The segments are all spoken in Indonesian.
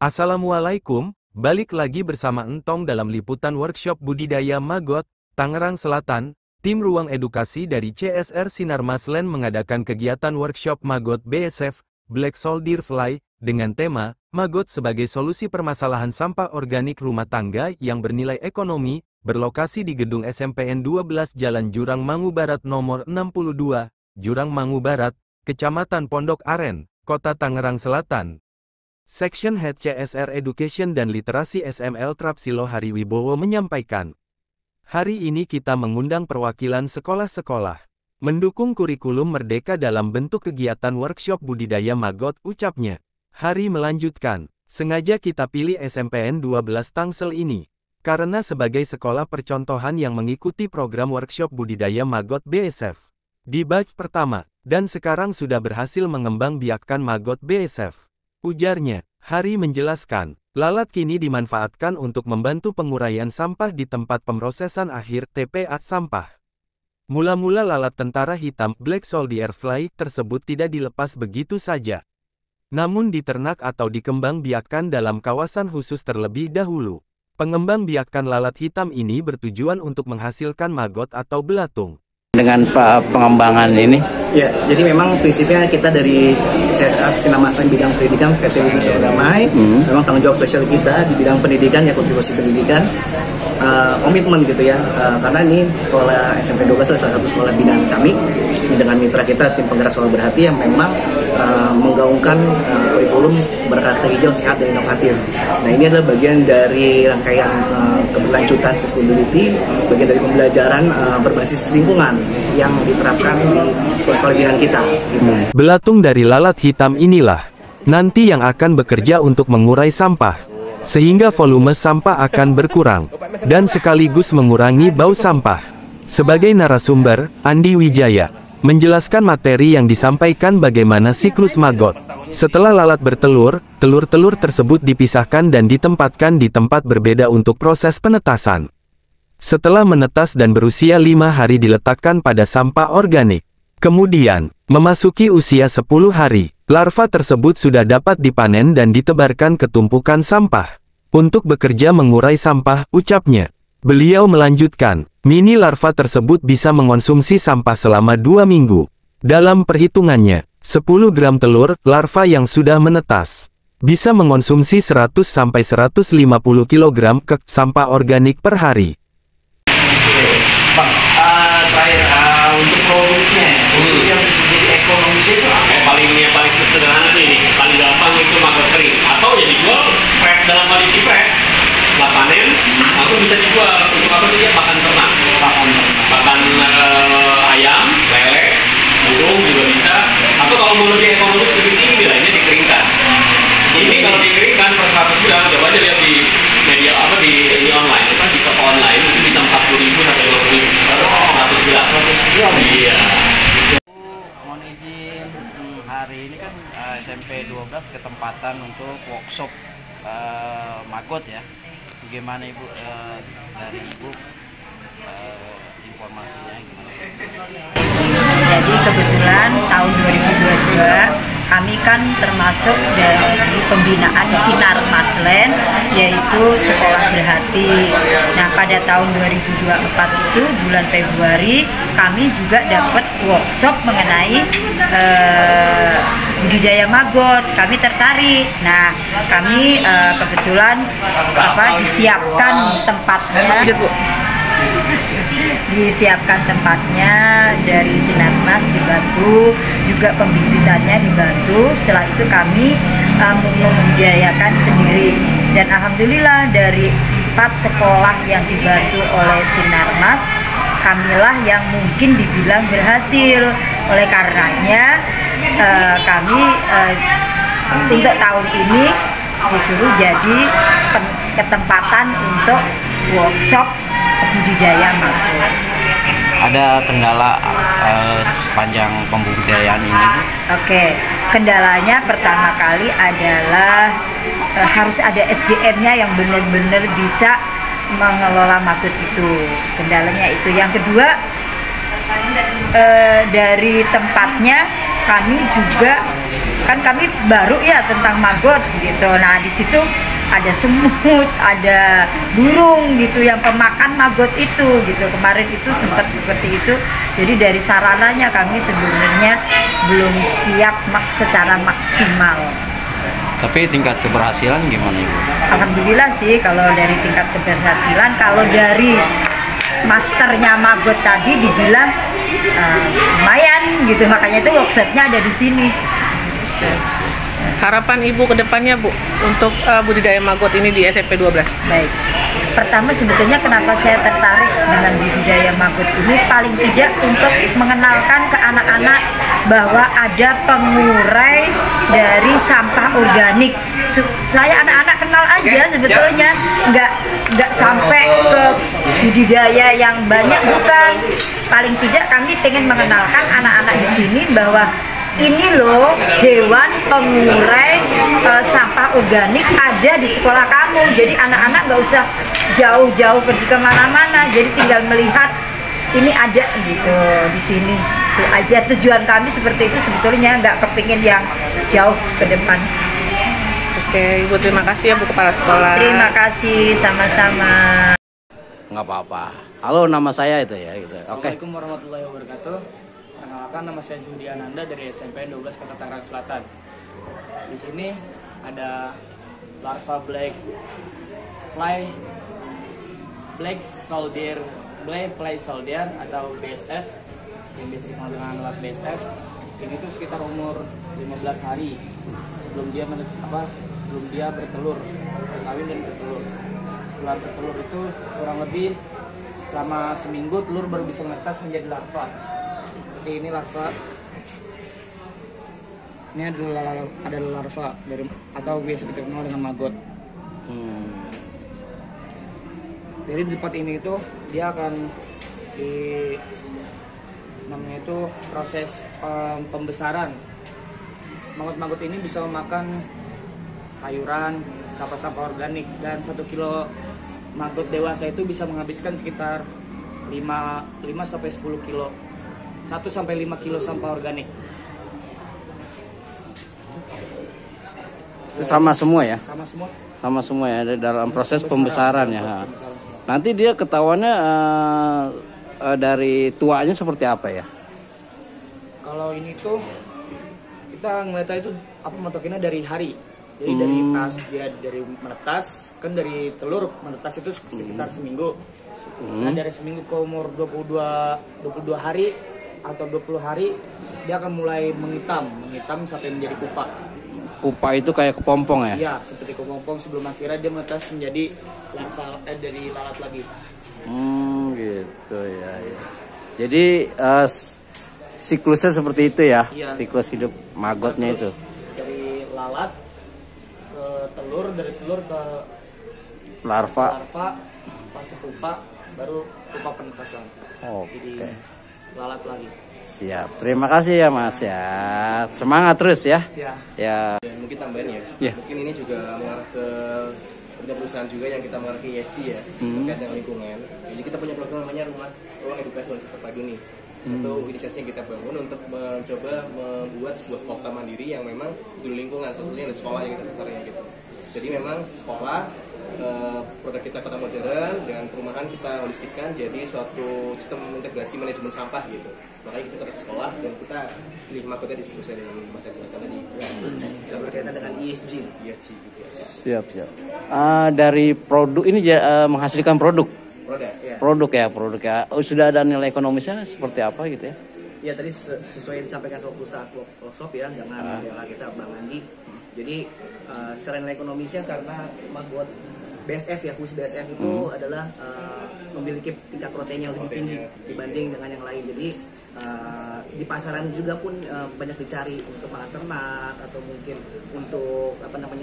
Assalamualaikum, balik lagi bersama Entong dalam liputan workshop budidaya maggot, Tangerang Selatan. Tim Ruang Edukasi dari CSR Sinarmas Land mengadakan kegiatan workshop maggot BSF, Black Soldier Fly, dengan tema, Maggot sebagai solusi permasalahan sampah organik rumah tangga yang bernilai ekonomi, berlokasi di gedung SMPN 12 Jalan Jurang Mangu Barat nomor 62, Jurang Mangu Barat, Kecamatan Pondok Aren, Kota Tangerang Selatan. Section Head CSR Education dan Literasi SML Trapsilo Hariwibowo menyampaikan, hari ini kita mengundang perwakilan sekolah-sekolah mendukung kurikulum Merdeka dalam bentuk kegiatan workshop budidaya maggot, ucapnya. Hari melanjutkan, sengaja kita pilih SMPN 12 Tangsel ini, karena sebagai sekolah percontohan yang mengikuti program workshop budidaya maggot BSF di batch pertama, dan sekarang sudah berhasil mengembangbiakkan maggot BSF. Ujarnya, Hari menjelaskan, lalat kini dimanfaatkan untuk membantu penguraian sampah di tempat pemrosesan akhir TPA sampah. Mula-mula lalat tentara hitam Black Soldier Fly tersebut tidak dilepas begitu saja, namun diternak atau dikembangbiakkan dalam kawasan khusus terlebih dahulu. Pengembangbiakan lalat hitam ini bertujuan untuk menghasilkan maggot atau belatung. Dengan pengembangan ini? Ya, jadi memang prinsipnya kita dari Sinarmas Land bidang pendidikan PCW Nusa Damai, memang tanggung jawab sosial kita di bidang pendidikan, ya kontribusi pendidikan, komitmen gitu ya, karena ini sekolah SMP 12 adalah salah satu sekolah binaan kami, dengan mitra kita tim penggerak sekolah berhati yang memang menggaungkan kurikulum berkarakter hijau, sehat, dan inovatif. Nah, ini adalah bagian dari rangkaian keberlanjutan sustainability, bagian dari pembelajaran berbasis lingkungan yang diterapkan di sekolah-sekolah binaan kita. Gitu. Belatung dari lalat hitam inilah nanti yang akan bekerja untuk mengurai sampah, sehingga volume sampah akan berkurang, dan sekaligus mengurangi bau sampah. Sebagai narasumber, Andi Wijaya menjelaskan materi yang disampaikan bagaimana siklus maggot. Setelah lalat bertelur, telur-telur tersebut dipisahkan dan ditempatkan di tempat berbeda untuk proses penetasan. Setelah menetas dan berusia 5 hari diletakkan pada sampah organik. Kemudian, memasuki usia 10 hari, larva tersebut sudah dapat dipanen dan ditebarkan ke tumpukan sampah. Untuk bekerja mengurai sampah, ucapnya. Beliau melanjutkan, mini larva tersebut bisa mengonsumsi sampah selama 2 minggu. Dalam perhitungannya, 10 gram telur, larva yang sudah menetas, bisa mengonsumsi 100-150 kg sampah organik per hari. Bang, terakhir untuk produknya, yang bisa jadi ekonomisnya itu apa? Yang paling sederhana tuh ini, paling gampang itu maggot kering, atau ya dijual fresh dalam kondisi fresh. Setelah panen, langsung bisa dijual. Untuk apa sih? Pakan ternak, pakan ayam, lele, burung juga bisa. Atau kalau mau lebih ekonomis, lebih tinggi nilainya dikeringkan. Ini kalau dikeringkan per 100 gram, coba aja lihat di media di online, di toko online itu bisa 40.000 sampai 50.000 per 100 gram. Iya. Mohon izin, hari ini kan SMP 12 ketempatan untuk workshop maggot ya. Bagaimana Ibu, dari Ibu informasinya gimana? Jadi kebetulan tahun 2022 kami kan termasuk dari pembinaan Sinarmas Land, yaitu sekolah berhati. Nah, pada tahun 2024 itu bulan Februari kami juga dapat workshop mengenai budidaya maggot. Kami tertarik. Nah, kami kebetulan disiapkan tempatnya. Disiapkan tempatnya dari Sinarmas dibantu, juga pembibitannya dibantu. Setelah itu kami membudidayakan sendiri, dan alhamdulillah dari 4 sekolah yang dibantu oleh Sinarmas, kamilah yang mungkin dibilang berhasil. Oleh karenanya kami untuk tahun ini disuruh jadi ketempatan untuk workshop budidaya maggot. Ada kendala sepanjang pembudidayaan ini? Oke, kendalanya pertama kali adalah harus ada SDM-nya yang benar-benar bisa mengelola maggot itu. Kendalanya itu. Yang kedua, dari tempatnya kami juga kan kami baru ya tentang maggot gitu. Nah di situ ada semut, ada burung gitu yang pemakan maggot itu gitu. Kemarin itu sempat seperti itu. Jadi dari sarananya kami sebenarnya belum siap secara maksimal. Tapi tingkat keberhasilan gimana Ibu? Alhamdulillah sih kalau dari tingkat keberhasilan, kalau dari masternya maggot tadi dibilang lumayan gitu, makanya itu workshopnya ada di sini. Harapan Ibu ke depannya Bu untuk budidaya maggot ini di SMP 12? Baik. Pertama sebetulnya kenapa saya tertarik dengan budidaya maggot ini, paling tidak untuk mengenalkan ke anak-anak bahwa ada pengurai dari sampah organik. Saya anak-anak kenal aja sebetulnya, nggak sampai ke budidaya yang banyak, bukan. Paling tidak kami ingin mengenalkan anak-anak di sini bahwa ini loh hewan pengurai sampah organik ada di sekolah kamu. Jadi anak-anak nggak usah jauh-jauh pergi kemana-mana, jadi tinggal melihat ini ada gitu di sini. Itu aja tujuan kami seperti itu sebetulnya, nggak kepingin yang jauh ke depan. Oke, Ibu terima kasih ya Bu Kepala Sekolah. Terima kasih, sama-sama. Nggak apa-apa. Halo, nama saya itu ya. Gitu. Oke. Assalamualaikum warahmatullahi wabarakatuh. Perkenalkan, nama saya Zudi Ananda dari SMP 12 Kota Tangerang Selatan. Di sini ada larva black fly soldier atau BSF yang biasa dikenal dengan alat BSF. Ini tuh sekitar umur 15 hari sebelum dia bertelur, kawin dan bertelur. Setelah bertelur itu kurang lebih selama seminggu telur baru bisa menetas menjadi larva. Seperti ini larva. Ini adalah larva dari atau biasa dikenal dengan maggot. Dari tempat ini itu dia akan namanya itu proses pembesaran. Maggot-maggot ini bisa memakan sayuran, sampah-sampah organik, dan 1 kilo maggot dewasa itu bisa menghabiskan sekitar 5-10 kilo 1-5 kilo sampah organik. Itu sama semua ya? Sama semua. Sama semua ya, dalam proses pembesaran ya. Nanti dia ketahuannya dari tuanya seperti apa ya? Kalau ini tuh kita ngeliatnya itu matokinnya dari hari. Jadi dari dari menetas, kan dari telur menetas itu sekitar seminggu. Nah dari seminggu ke umur 22 hari atau 20 hari dia akan mulai menghitam sampai menjadi pupa. Pupa itu kayak kepompong ya? Iya, seperti kepompong sebelum akhirnya dia menetas menjadi larva dari lalat lagi. Gitu ya. Jadi siklusnya seperti itu ya? Iya. Siklus hidup maggotnya itu. Dari lalat ke telur, dari telur ke larva, fase pupa, baru pupa penetasan. Jadi lalat lagi. Siap. Terima kasih ya Mas ya. Semangat terus ya. Ya. Mungkin tambahin ya. Mungkin ini juga mengarah ke perusahaan juga yang kita mengarah ke ESG ya, terkait dengan lingkungan. Jadi kita punya program namanya ruang edukasi terpadu nih. Itu inisiasi yang kita bangun untuk mencoba membuat sebuah kota mandiri yang memang di lingkungan, sesuatu di sekolah yang kita besarnya gitu. Jadi memang sekolah, produk kita kota modern dengan perumahan kita holistikkan jadi suatu sistem integrasi manajemen sampah gitu. Makanya kita sarana sekolah dan kita pilih makotnya sesuai dengan masa cerita tadi. Kita berkaitan dengan ESG gitu ya. Siap. Dari produk ini menghasilkan produk ya. Sudah ada nilai ekonomisnya seperti apa gitu ya? Ya tadi sesuai yang disampaikan waktu saat workshop ya dengan kita Bang Andi. Jadi secara nilai ekonomisnya karena maggot BSF ya, khusus BSF itu adalah memiliki tingkat protein yang lebih tinggi dibanding dengan yang lain. Jadi di pasaran juga pun banyak dicari untuk makan ternak atau mungkin untuk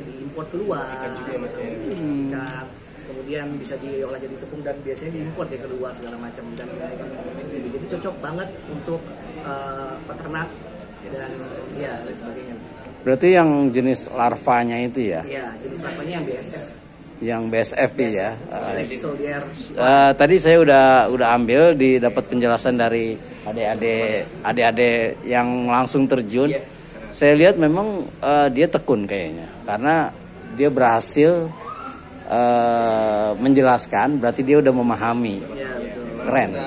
diimpor keluar. Ikan juga masih. Ikan. Kemudian bisa diolah jadi tepung dan biasanya diimpor ya keluar segala macam dan jadi cocok banget untuk peternak dan lain sebagainya. Berarti yang jenis larvanya itu ya? Iya, jenis larvanya yang BSF. Yang BSF ya. Soldier. Tadi saya udah ambil dapat penjelasan dari adik-adik yang langsung terjun. Saya lihat memang dia tekun kayaknya, karena dia berhasil menjelaskan, berarti dia udah memahami. Keren.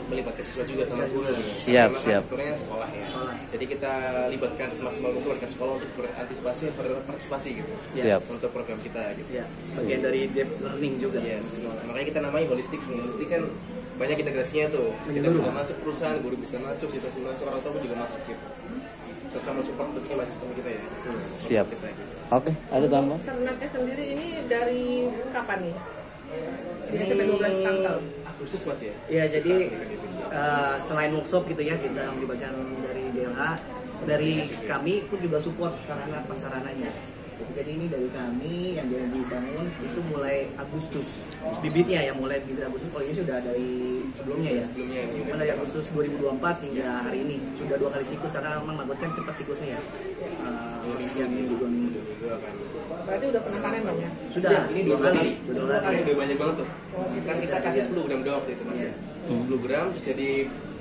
Melibatkan siswa juga sama guru. Siap. Aturannya sekolah ya. Jadi kita libatkan semaksimal mungkin warga sekolah untuk berpartisipasi gitu. Siap. Untuk program kita gitu. Ya, bagian dari deep learning juga. Yes. Makanya kita namanya holistik. Holistik kan banyak integrasinya tuh. Kita bisa masuk perusahaan, guru bisa masuk, siswa bisa masuk, orang tua pun juga masuk gitu. Sama support untuk sistem kita ya. Siap. Oke, ada tambah? Ternaknya sendiri ini dari kapan nih? Di SMP 12 Tangsel. Agustus masih ya? Ya, jadi selain workshop gitu ya, kita melibatkan dari DLH, dari kami pun juga support sarana prasarananya. Jadi ini dari kami yang jadi dibangun itu mulai Agustus. Bibitnya ya mulai bibit Agustus. Kalau ini sudah dari sebelumnya ya. Cuma dari Agustus 2024 hingga hari ini sudah 2 kali siklus, karena memang Magot kan cepat siklusnya ya. Yang ini juga Berarti udah pernah panen dong ya? sudah. Ini 2 kali. Dua kali. Udah banyak banget tuh. Kan kita kasih 10 gram doang waktu itu Mas ya. 10 gram terus jadi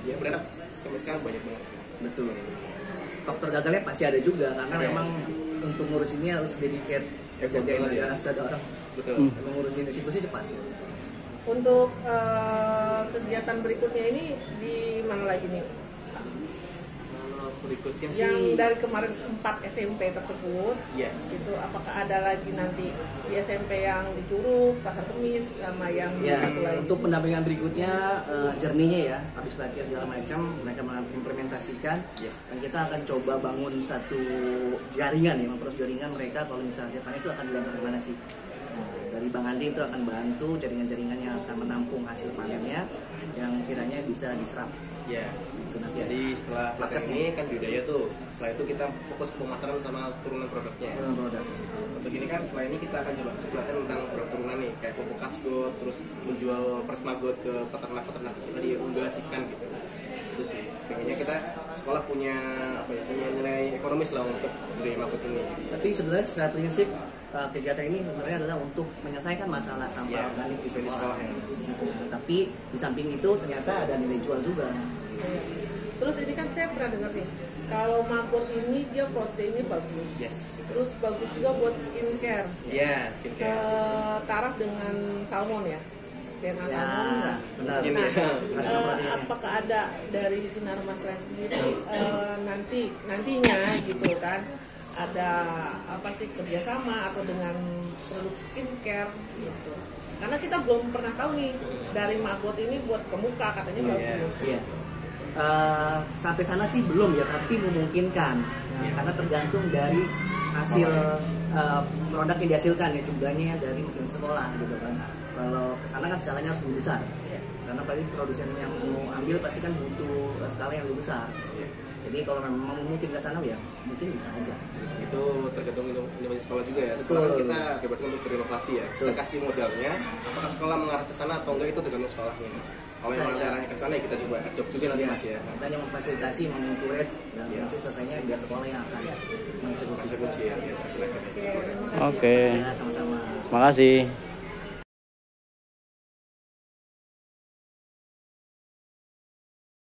ya benar sampai sekarang banyak banget sekarang. Betul. Faktor gagalnya pasti ada juga, karena memang untuk ngurus ini harus dedicate, jagain ya. harus ada orang. Betul. Memang ngurusin siklusnya cepat sih. Untuk kegiatan berikutnya ini di mana lagi nih? Berikutnya sih Yang dari kemarin 4 SMP tersebut, ya. itu apakah ada lagi nanti di SMP yang di Curug, Pasar Kemis, sama yang Ya, satu lagi? untuk pendampingan berikutnya journey-nya ya, habis pelatihan segala macam mereka mengimplementasikan, dan kita akan coba bangun satu jaringan ya, memperluas jaringan mereka. Kalau misalnya hasil panen itu akan dilakukan kemana sih? Nah, dari Bang Andi itu akan bantu jaringan-jaringan yang akan menampung hasil panennya yang kiranya bisa diserap. Ya. Jadi setelah pelatihan ini kan budidaya tuh. Setelah itu kita fokus ke pemasaran sama turunan produknya. Untuk ini kan setelah ini kita akan coba pelatihan tentang produk turunan nih, kayak pupuk kasgot, terus menjual fresh maggot ke peternak-peternak kita diunggaskan gitu. Itu sih. Pengennya kita sekolah punya punya nilai ekonomis lah untuk budidaya maggot ini. Tapi sebenarnya secara prinsip kegiatan ini sebenarnya adalah untuk menyelesaikan masalah sampah organik di sekolah. Tapi di samping itu ternyata ada nilai jual juga. Terus ini kan saya pernah dengar nih, kalau maggot ini dia proteinnya bagus. Yes. Terus bagus juga buat skincare. Iya, skincare. Setaraf dengan salmon ya. DNA Ya, salmon enggak? benar. Nah, apakah ada dari Sinar Mas Lai sendiri nantinya gitu kan? Ada apa sih kerjasama atau dengan produk skincare gitu? Karena kita belum pernah tahu nih dari maggot ini buat ke muka katanya bagus. Iya. Sampai sana sih belum ya, tapi memungkinkan. Karena tergantung dari hasil produk yang dihasilkan ya, jumlahnya dari mesin sekolah gitu kan. Kalau kesana kan skalanya harus lebih besar. Karena tadi produsen yang mau ambil pasti kan butuh skala yang lebih besar. Jadi kalau memang mungkin ke sana ya mungkin bisa aja. Itu tergantung inovasi sekolah juga ya. Sekolah kan kita bebaskan untuk berinovasi ya. Kita kasih modalnya, apakah sekolah mengarah ke sana atau enggak itu tergantung sekolahnya. Kalau yang arahnya ke sana ya kita coba adopt juga nanti Mas ya. Kita hanya memfasilitasi, mengencourage, dan nanti selesainya biar sekolah yang akan mengeksekusi. Eksekusi ya. Silakan. Oke. Ya, sama-sama. Terima kasih.